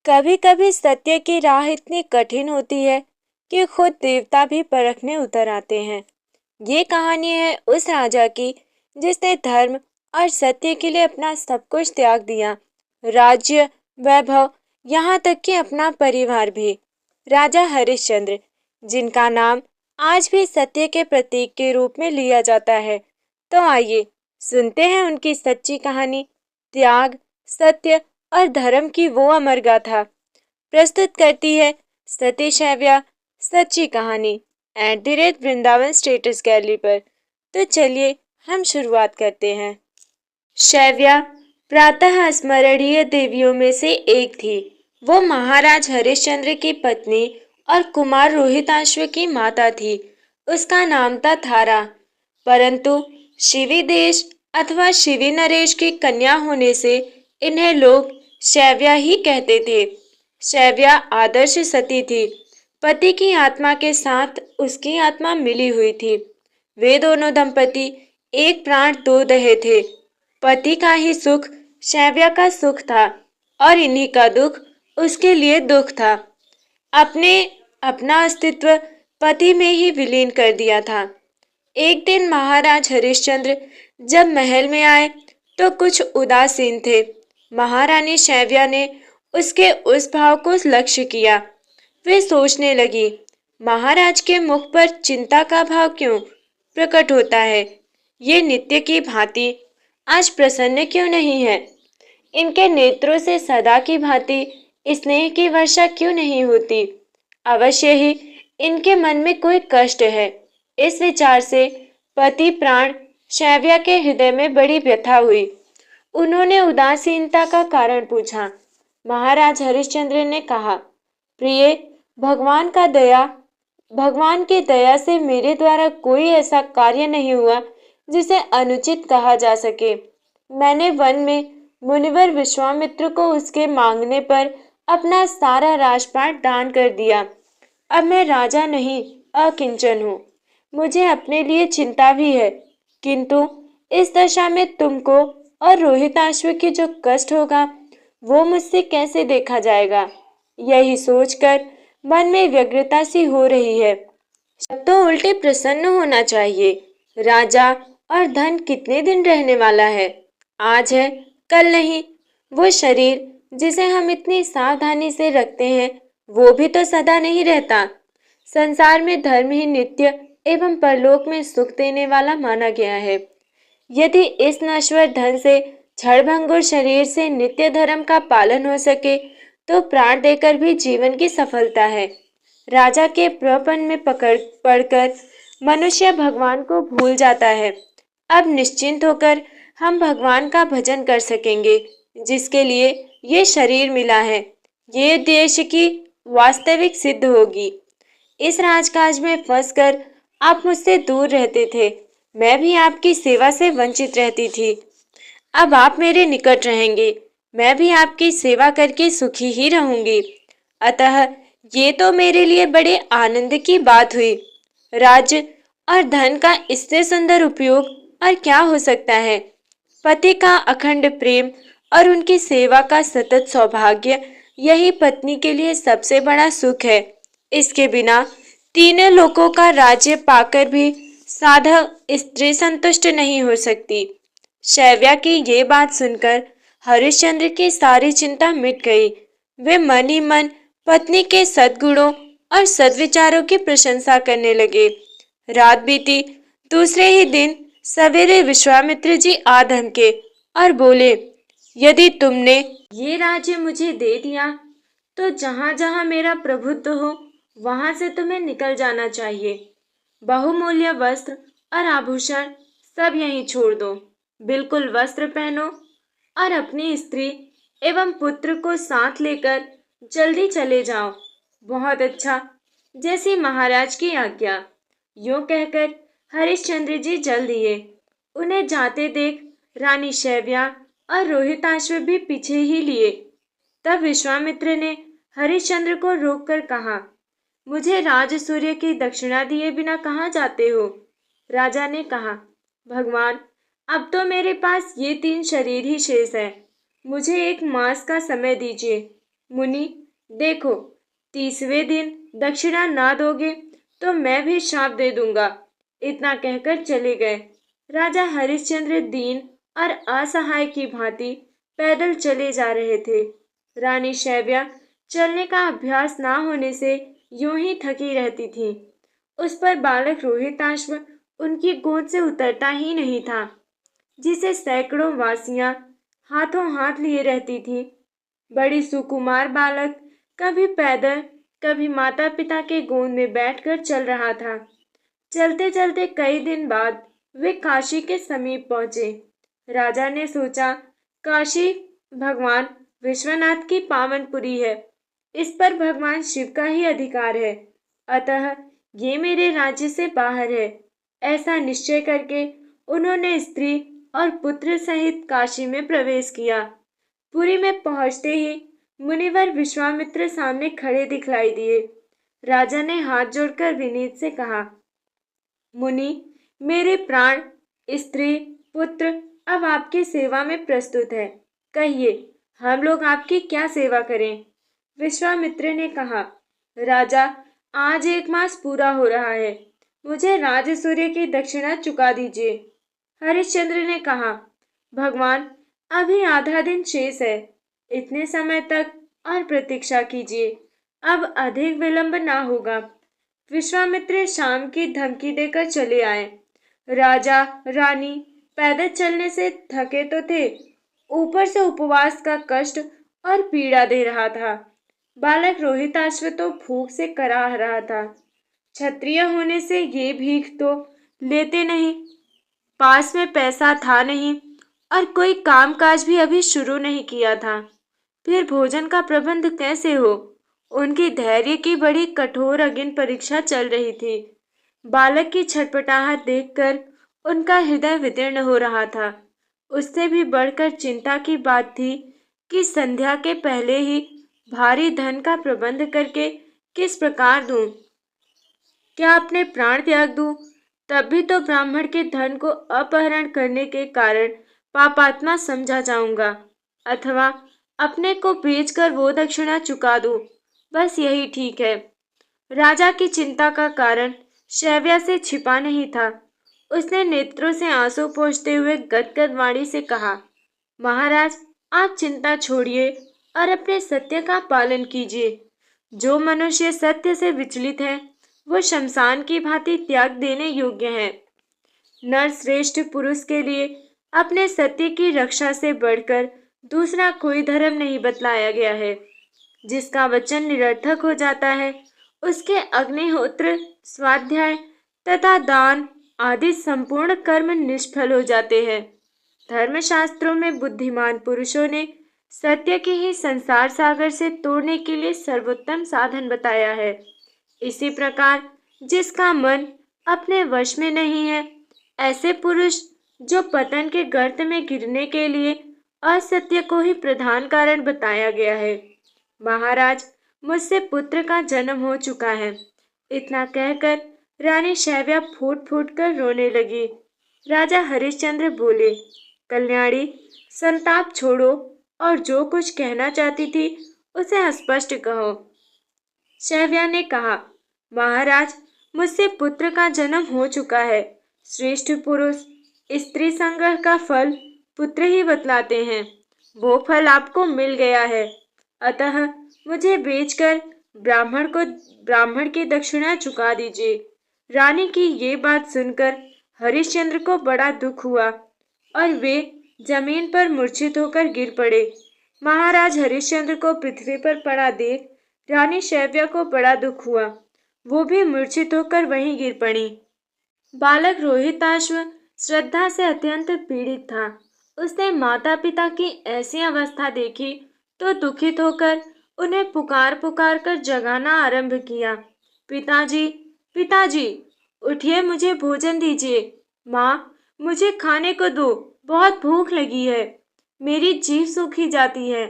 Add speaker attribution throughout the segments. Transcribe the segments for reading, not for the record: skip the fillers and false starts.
Speaker 1: कभी कभी सत्य की राह इतनी कठिन होती है कि खुद देवता भी परखने उतर आते हैं। ये कहानी है उस राजा की जिसने धर्म और सत्य के लिए अपना सब कुछ त्याग दिया। राज्य, वैभव, यहाँ तक कि अपना परिवार भी। राजा हरिश्चंद्र, जिनका नाम आज भी सत्य के प्रतीक के रूप में लिया जाता है। तो आइए सुनते हैं उनकी सच्ची कहानी, त्याग, सत्य और धर्म की वो अमर गाथा। प्रस्तुत करती है सतीश शैव्या, सच्ची कहानी @वृंदावन स्टेटस गैलरी पर। तो चलिए हम शुरुआत करते हैं। शैव्या प्रातः स्मरणीय देवियों में से एक थी। वो महाराज हरिश्चंद्र की पत्नी और कुमार रोहिताश्व की माता थी। उसका नाम था थारा, परंतु शिवी देश अथवा शिवी नरेश की कन्या होने से इन्हें लोग शैव्या ही कहते थे। शैव्या आदर्श सती थी। पति की आत्मा के साथ उसकी आत्मा मिली हुई थी। वे दोनों दंपति एक प्राण दो दहे थे। पति का ही सुख शैव्या का सुख था और इन्हीं का दुख उसके लिए दुख था। अपने अपना अस्तित्व पति में ही विलीन कर दिया था। एक दिन महाराज हरिश्चंद्र जब महल में आए तो कुछ उदासीन थे। महारानी शैव्या ने उसके उस भाव को लक्ष्य किया। वे सोचने लगी, महाराज के मुख पर चिंता का भाव क्यों प्रकट होता है? ये नित्य की भांति आज प्रसन्न क्यों नहीं है? इनके नेत्रों से सदा की भांति स्नेह की वर्षा क्यों नहीं होती? अवश्य ही इनके मन में कोई कष्ट है। इस विचार से पति प्राण शैव्या के हृदय में बड़ी व्यथा हुई। उन्होंने उदासीनता का कारण पूछा। महाराज हरिश्चंद्र ने कहा, प्रिय, भगवान की दया से मेरे द्वारा कोई ऐसा कार्य नहीं हुआ जिसे अनुचित कहा जा सके। मैंने वन में मुनिवर विश्वामित्र को उसके मांगने पर अपना सारा राजपाट दान कर दिया। अब मैं राजा नहीं, अकिंचन हूँ। मुझे अपने लिए चिंता भी है, किंतु इस दशा में तुमको और रोहिताश्व की जो कष्ट होगा वो मुझसे कैसे देखा जाएगा? यही सोचकर मन में व्यग्रता सी हो रही है। अब तो उल्टे प्रसन्न होना चाहिए। राजा और धन कितने दिन रहने वाला है? आज है, कल नहीं। वो शरीर जिसे हम इतनी सावधानी से रखते हैं वो भी तो सदा नहीं रहता। संसार में धर्म ही नित्य एवं परलोक में सुख देने वाला माना गया है। यदि इस नश्वर धन से क्षणभंगुर शरीर से नित्य धर्म का पालन हो सके तो प्राण देकर भी जीवन की सफलता है। राजा के प्रपन में पकड़ पड़कर मनुष्य भगवान को भूल जाता है। अब निश्चिंत होकर हम भगवान का भजन कर सकेंगे जिसके लिए ये शरीर मिला है। ये देश की वास्तविक सिद्ध होगी। इस राजकाज में फंसकर आप मुझसे दूर रहते थे। मैं भी आपकी सेवा से वंचित रहती थी। अब आप मेरे निकट रहेंगे। मैं भी आपकी सेवा करके सुखी ही रहूंगी। अतः ये तो मेरे लिए बड़े आनंद की बात हुई। राज्य और धन का इससे सुंदर उपयोग और क्या हो सकता है? पति का अखंड प्रेम और उनकी सेवा का सतत सौभाग्य, यही पत्नी के लिए सबसे बड़ा सुख है। इसके बिना तीनों लोकों का राज्य पाकर भी साधव स्त्री संतुष्ट नहीं हो सकती। शैव्या की ये बात सुनकर हरिश्चंद्र की सारी चिंता मिट गई। वे मन ही मन पत्नी के सद्गुणों और सद्विचारों की प्रशंसा करने लगे। रात बीती, दूसरे ही दिन सवेरे विश्वामित्र जी आ धमके और बोले, यदि तुमने ये राज्य मुझे दे दिया तो जहां जहां मेरा प्रभुत्व हो वहां से तुम्हें निकल जाना चाहिए। बहुमूल्य वस्त्र और आभूषण सब यहीं छोड़ दो। बिल्कुल वस्त्र पहनो और अपनी स्त्री एवं पुत्र को साथ लेकर जल्दी चले जाओ। बहुत अच्छा, जैसी महाराज की आज्ञा। यूं कहकर हरिश्चंद्र जी चल दिए। उन्हें जाते देख रानी शैव्या और रोहिताश्व भी पीछे ही लिए। तब विश्वामित्र ने हरिश्चंद्र को रोककर कहा, मुझे राज सूर्य की दक्षिणा दिए बिना कहाँ जाते हो? राजा ने कहा, भगवान, अब तो मेरे पास ये 3 शरीर ही शेष है। मुझे 1 मास का समय दीजिए। मुनि, देखो, 30वें दिन दक्षिणा ना दोगे तो मैं भी श्राप दे दूंगा। इतना कहकर चले गए। राजा हरिश्चंद्र दीन और असहाय की भांति पैदल चले जा रहे थे। रानी शैव्या चलने का अभ्यास ना होने से यूं ही थकी रहती थी। उस पर बालक रोहिताश्व उनकी गोद से उतरता ही नहीं था, जिसे सैकड़ों वासियां हाथों हाथ लिए रहती थी। बड़ी सुकुमार बालक कभी पैदल, कभी माता पिता के गोद में बैठकर चल रहा था। चलते चलते कई दिन बाद वे काशी के समीप पहुंचे। राजा ने सोचा, काशी भगवान विश्वनाथ की पावनपुरी है, इस पर भगवान शिव का ही अधिकार है, अतः ये मेरे राज्य से बाहर है। ऐसा निश्चय करके उन्होंने स्त्री और पुत्र सहित काशी में प्रवेश किया। पुरी में पहुंचते ही मुनिवर विश्वामित्र सामने खड़े दिखलाई दिए। राजा ने हाथ जोड़कर विनीत से कहा, मुनि, मेरे प्राण, स्त्री, पुत्र अब आपकी सेवा में प्रस्तुत है। कहिए, हम लोग आपकी क्या सेवा करें? विश्वामित्र ने कहा, राजा, आज 1 मास पूरा हो रहा है, मुझे राजसूर्य की दक्षिणा चुका दीजिए। हरिश्चंद्र ने कहा, भगवान, अभी आधा दिन शेष है, इतने समय तक और प्रतीक्षा कीजिए, अब अधिक विलंब ना होगा। विश्वामित्र शाम की धमकी देकर चले आए। राजा रानी पैदल चलने से थके तो थे, ऊपर से उपवास का कष्ट और पीड़ा दे रहा था। बालक रोहिताश्व तो भूख से कराह रहा था। क्षत्रिय होने से ये भीख तो लेते नहीं, पास में पैसा था नहीं और कोई कामकाज भी अभी शुरू नहीं किया था, फिर भोजन का प्रबंध कैसे हो? उनकी धैर्य की बड़ी कठोर अग्नि परीक्षा चल रही थी। बालक की छटपटाहट देखकर उनका हृदय विदीर्ण हो रहा था। उससे भी बढ़कर चिंता की बात थी कि संध्या के पहले ही भारी धन का प्रबंध करके किस प्रकार दूं? क्या अपने प्राण त्याग दूं? तब भी तो ब्राह्मण के धन को अपहरण करने के कारण पापात्मा समझा जाऊंगा, अथवा अपने को बेचकर वो दक्षिणा चुका दूं। बस यही ठीक है। राजा की चिंता का कारण शैव्या से छिपा नहीं था। उसने नेत्रों से आंसू पोंछते हुए गदगद वाणी से कहा, महाराज, आप चिंता छोड़िए और अपने सत्य का पालन कीजिए। जो मनुष्य सत्य से विचलित है, वो शमशान की भांति त्याग देने योग्य है। नर श्रेष्ठ पुरुष के लिए अपने सत्य की रक्षा से बढ़कर दूसरा कोई धर्म नहीं बतलाया गया है। जिसका वचन निरर्थक हो जाता है, उसके अग्निहोत्र, स्वाध्याय तथा दान आदि संपूर्ण कर्म निष्फल हो जाते हैं। धर्मशास्त्रों में बुद्धिमान पुरुषों ने सत्य की ही संसार सागर से तोड़ने के लिए सर्वोत्तम साधन बताया है। इसी प्रकार जिसका मन अपने वश में नहीं है, ऐसे पुरुष जो पतन के गर्त में गिरने के लिए असत्य को ही प्रधान कारण बताया गया है। महाराज, मुझसे पुत्र का जन्म हो चुका है। इतना कहकर रानी शैव्या फूट फूट कर रोने लगी। राजा हरिश्चंद्र बोले, कल्याणी, संताप छोड़ो और जो कुछ कहना चाहती थी उसे स्पष्ट कहो। शैव्या ने कहा, महाराज, मुझसे पुत्र का जन्म हो चुका है। श्रेष्ठ पुरुष स्त्री संग्रह का फल पुत्र ही बतलाते हैं। वो फल आपको मिल गया है, अतः मुझे बेचकर ब्राह्मण की दक्षिणा चुका दीजिए। रानी की ये बात सुनकर हरिश्चंद्र को बड़ा दुख हुआ और वे जमीन पर मूर्छित होकर गिर पड़े। महाराज हरिश्चंद्र को पृथ्वी पर पड़ा देख रानी शैव्या को बड़ा दुख हुआ। वो भी मूर्छित होकर वहीं गिर पड़ी। बालक रोहिताश्व श्रद्धा से अत्यंत पीड़ित था। उसने माता पिता की ऐसी अवस्था देखी तो दुखित होकर उन्हें पुकार पुकार कर जगाना आरंभ किया। पिताजी, पिताजी, उठिए, मुझे भोजन दीजिए। माँ, मुझे खाने को दो, बहुत भूख लगी है, मेरी जीभ सूखी जाती है।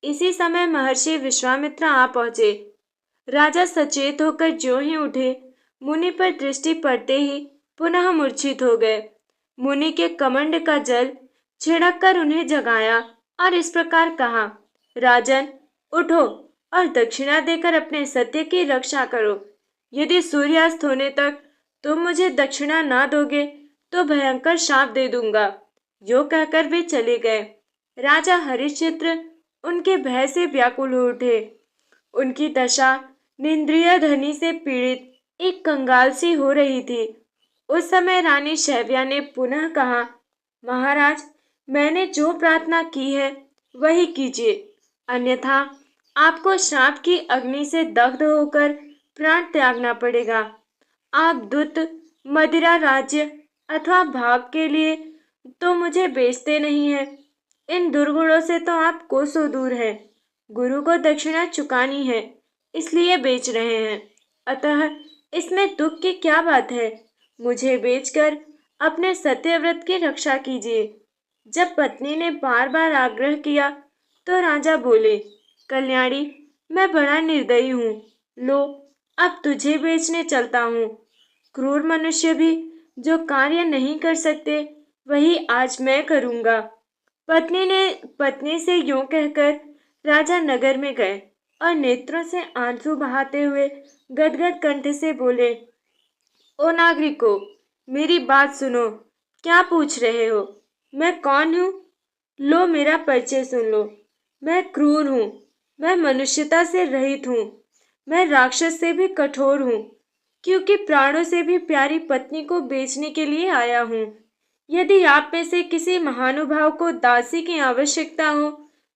Speaker 1: इसी समय महर्षि विश्वामित्र आ पहुंचे। राजा सचेत होकर ज्यों ही उठे, मुनि पर दृष्टि पड़ते ही पुनः मूर्छित हो गए। मुनि के कमंड का जल छिड़क कर उन्हें जगाया और इस प्रकार कहा, राजन, उठो और दक्षिणा देकर अपने सत्य की रक्षा करो। यदि सूर्यास्त होने तक तुम मुझे दक्षिणा ना दोगे तो भयंकर शाप दे दूंगा। यो कहकर वे चले गए। राजा हरिश्चंद्र उनके भय से व्याकुल हो उठे। उनकी दशा निंद्रिय ध्वनि से पीड़ित एक कंगाल सी हो रही थी। उस समय रानी शैव्या ने पुनः कहा, महाराज, मैंने जो प्रार्थना की है वही कीजिए, अन्यथा आपको श्राप की अग्नि से दग्ध होकर प्राण त्यागना पड़ेगा। आप दूत, मदिरा राज्य अथवा भाग के लिए तो मुझे बेचते नहीं हैं। इन दुर्गुणों से तो आप कोसों दूर हैं। गुरु को दक्षिणा चुकानी है, इसलिए बेच रहे हैं। अतः इसमें दुख की क्या बात है? मुझे बेचकर अपने सत्यव्रत की रक्षा कीजिए। जब पत्नी ने बार बार आग्रह किया तो राजा बोले, कल्याणी, मैं बड़ा निर्दयी हूँ। लो, अब तुझे बेचने चलता हूँ। क्रूर मनुष्य भी जो कार्य नहीं कर सकते वही आज मैं करूँगा। पत्नी से यूं कहकर राजा नगर में गए और नेत्रों से आंसू बहाते हुए गदगद कंठ से बोले, ओ नागरिको, मेरी बात सुनो। क्या पूछ रहे हो? मैं कौन हूँ? लो, मेरा परिचय सुन लो। मैं क्रूर हूँ, मैं मनुष्यता से रहित हूँ, मैं राक्षस से भी कठोर हूँ, क्योंकि प्राणों से भी प्यारी पत्नी को बेचने के लिए आया हूँ। यदि आप में से किसी महानुभाव को दासी की आवश्यकता हो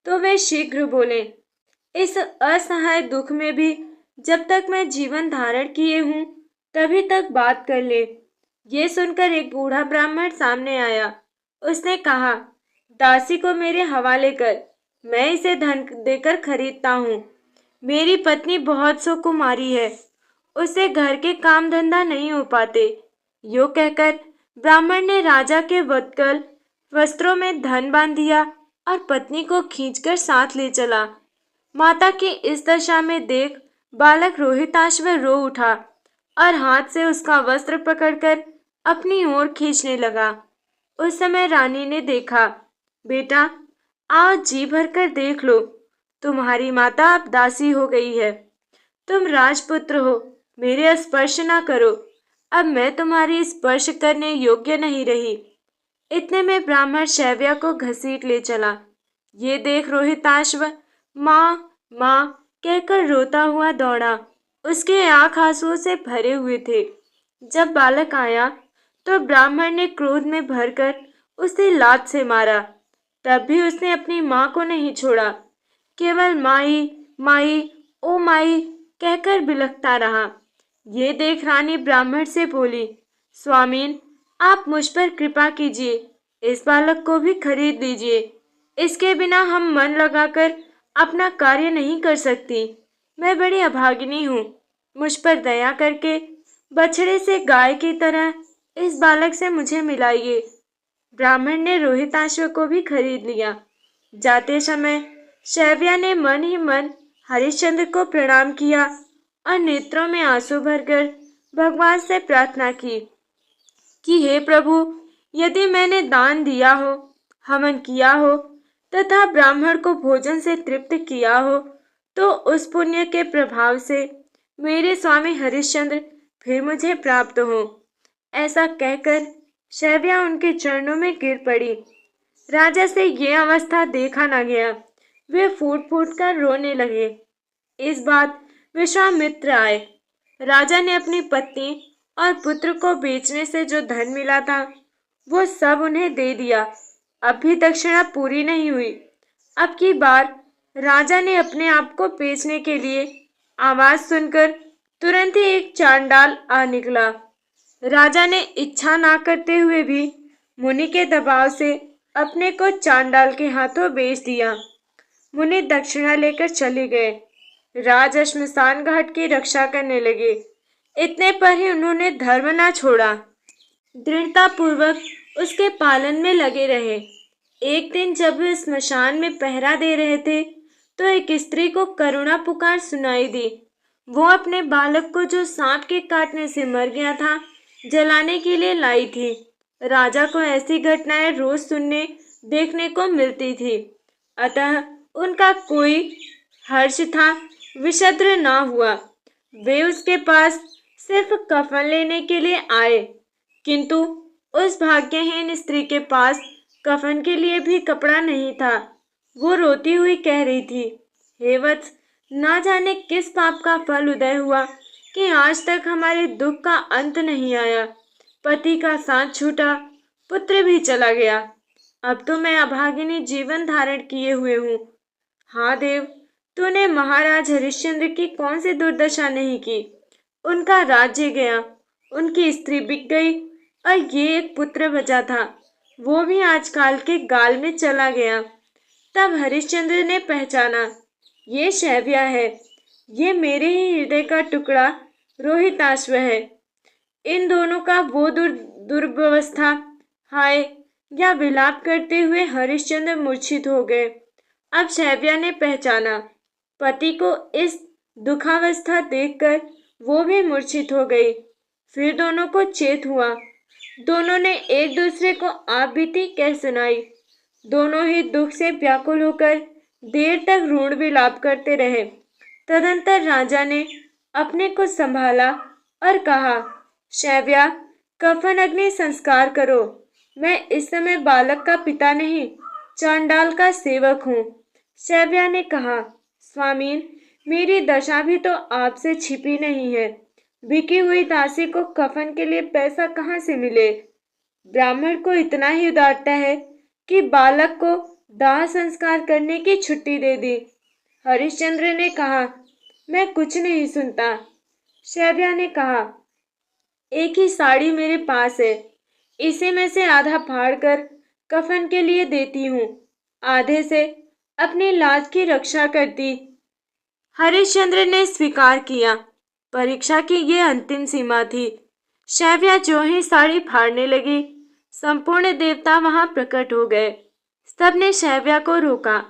Speaker 1: तो वे शीघ्र बोलें। इस असहाय दुख में भी जब तक मैं जीवन धारण किए हूँ तभी तक बात कर ले। ये सुनकर एक बूढ़ा ब्राह्मण सामने आया। उसने कहा, दासी को मेरे हवाले कर, मैं इसे धन देकर खरीदता हूँ। मेरी पत्नी बहुत सुकुमारी है, उससे घर के काम धंधा नहीं हो पाते। यो कहकर ब्राह्मण ने राजा के वत्कल वस्त्रों में धन बांध दिया और पत्नी को खींचकर साथ ले चला। माता की इस दशा में देख बालक रोहिताश्व रो उठा और हाथ से उसका वस्त्र पकड़कर अपनी ओर खींचने लगा। उस समय रानी ने देखा, बेटा, आओ जी भरकर देख लो, तुम्हारी माता अब दासी हो गई है। तुम राजपुत्र हो, मेरे स्पर्श ना करो, अब मैं तुम्हारी स्पर्श करने योग्य नहीं रही। इतने में ब्राह्मण शैव्या को घसीट ले चला। ये देख रोहिताश्व माँ माँ कहकर रोता हुआ दौड़ा। उसके आंख आंसुओं से भरे हुए थे। जब बालक आया तो ब्राह्मण ने क्रोध में भरकर उसे लात से मारा। तब भी उसने अपनी माँ को नहीं छोड़ा, केवल माई माई ओ माई कहकर बिलखता रहा। ये देख रानी ब्राह्मण से बोली, स्वामीन, आप मुझ पर कृपा कीजिए, इस बालक को भी खरीद लीजिए। इसके बिना हम मन लगाकर अपना कार्य नहीं कर सकती। मैं बड़ी अभागिनी हूँ, मुझ पर दया करके बछड़े से गाय की तरह इस बालक से मुझे मिलाइए। ब्राह्मण ने रोहिताश्व को भी खरीद लिया। जाते समय शैव्या ने मन ही मन हरिश्चंद्र को प्रणाम किया और नेत्रों में आंसू भरकर भगवान से प्रार्थना की कि हे प्रभु, यदि मैंने दान दिया हो, हवन किया हो तथा ब्राह्मण को भोजन से तृप्त किया हो तो उस पुण्य के प्रभाव से मेरे स्वामी हरिश्चंद्र फिर मुझे प्राप्त हो। ऐसा कहकर शैव्या उनके चरणों में गिर पड़ी। राजा से ये अवस्था देखा न गया। वे फूट फूट कर रोने लगे। इस बात विश्वामित्र आए। राजा ने अपनी पत्नी और पुत्र को बेचने से जो धन मिला था वो सब उन्हें दे दिया। अब भी दक्षिणा पूरी नहीं हुई। अब की बार राजा ने अपने आप को बेचने के लिए आवाज सुनकर तुरंत ही एक चांडाल आ निकला। राजा ने इच्छा ना करते हुए भी मुनि के दबाव से अपने को चांडाल के हाथों बेच दिया। मुनि दक्षिणा लेकर चले गए। राज श्मशान घाट की रक्षा करने लगे। इतने पर ही उन्होंने धर्म ना छोड़ा, दृढ़ता पूर्वक उसके पालन में लगे रहे। एक दिन जब वे स्मशान में पहरा दे रहे थे तो एक स्त्री को करुणा पुकार सुनाई दी। वो अपने बालक को जो सांप के काटने से मर गया था जलाने के लिए लाई थी। राजा को ऐसी घटनाएं रोज सुनने देखने को मिलती थी, अतः उनका कोई हर्ष था विषद्र ना हुआ। वे उसके पास सिर्फ कफन लेने के लिए आए, किंतु उस भाग्यहीन स्त्री के पास कफन के लिए भी कपड़ा नहीं था। वो रोती हुई कह रही थी, हे वत्स, ना जाने किस पाप का फल उदय हुआ कि आज तक हमारे दुख का अंत नहीं आया। पति का साथ छूटा, पुत्र भी चला गया। अब तो मैं अभागिनी जीवन धारण किए हुए हूँ। हाँ देव, तूने महाराज हरिश्चंद्र की कौन सी दुर्दशा नहीं की। उनका राज्य गया, उनकी स्त्री बिक गई और ये एक पुत्र बचा था, वो भी आजकल के गाल में चला गया। तब हरिश्चंद्र ने पहचाना, ये शैव्या है, ये मेरे ही हृदय का टुकड़ा रोहिताश्व है। इन दोनों का वो दुर्व्यवस्था, हाय। या विलाप करते हुए हरिश्चंद्र मूर्छित हो गए। अब शैव्या ने पहचाना, पति को इस दुखावस्था देखकर वो भी मूर्छित हो गई। फिर दोनों को चेत हुआ। दोनों ने एक दूसरे को आप बीती कह सुनाई। दोनों ही दुख से व्याकुल होकर देर तक ऋण विलाप करते रहे। तदंतर राजा ने अपने को संभाला और कहा, शैव्या, कफन अग्नि संस्कार करो। मैं इस समय बालक का पिता नहीं, चांडाल का सेवक हूँ। शैव्या ने कहा, स्वामीन, मेरी दशा भी तो आपसे छिपी नहीं है। बिकी हुई दासी को कफन के लिए पैसा कहाँ से मिले। ब्राह्मण को इतना ही उदारता है कि बालक को दाह संस्कार करने की छुट्टी दे दी। हरिश्चंद्र ने कहा, मैं कुछ नहीं सुनता। शैव्या ने कहा, एक ही साड़ी मेरे पास है, इसी में से आधा फाड़ कर कफन के लिए देती हूँ, आधे से अपनी लाज की रक्षा करती। हरिश्चंद्र ने स्वीकार किया। परीक्षा की ये अंतिम सीमा थी। शैव्या जो ही साड़ी फाड़ने लगी, संपूर्ण देवता वहां प्रकट हो गए। सबने शैव्या को रोका।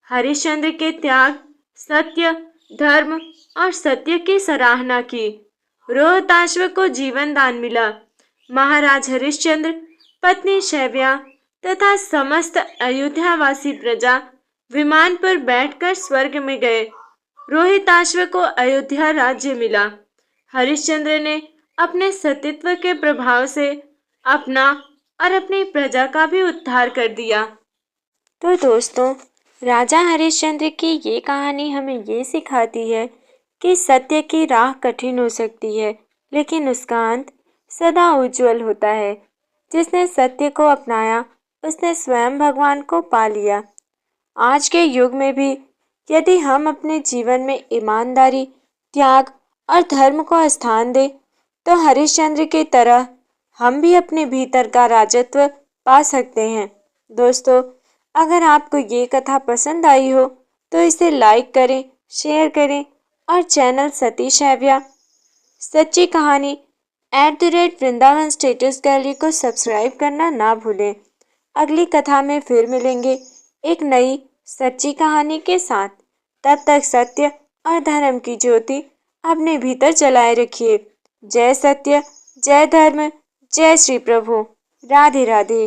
Speaker 1: हरिश्चंद्र के त्याग, सत्य, धर्म और सत्य की सराहना की। रोहताश्व को जीवन दान मिला। महाराज हरिश्चंद्र, पत्नी शैव्या तथा समस्त अयोध्यावासी प्रजा विमान पर बैठकर स्वर्ग में गए। रोहिताश्व को अयोध्या राज्य मिला। हरिश्चंद्र ने अपने सतीत्व के प्रभाव से अपना और अपनी प्रजा का भी उद्धार कर दिया। तो दोस्तों, राजा हरिश्चंद्र की ये कहानी हमें ये सिखाती है कि सत्य की राह कठिन हो सकती है, लेकिन उसका अंत सदा उज्जवल होता है। जिसने सत्य को अपनाया, उसने स्वयं भगवान को पा लिया। आज के युग में भी यदि हम अपने जीवन में ईमानदारी, त्याग और धर्म को स्थान दें, तो हरिश्चंद्र की तरह हम भी अपने भीतर का राजत्व पा सकते हैं। दोस्तों, अगर आपको ये कथा पसंद आई हो तो इसे लाइक करें, शेयर करें और चैनल सती शैव्या सच्ची कहानी @वृंदावन स्टेटस गैलरी को सब्सक्राइब करना ना भूलें। अगली कथा में फिर मिलेंगे एक नई सच्ची कहानी के साथ। तब तक सत्य और धर्म की ज्योति अपने भीतर जलाए रखिए। जय सत्य, जय धर्म, जय श्री प्रभु। राधे राधे।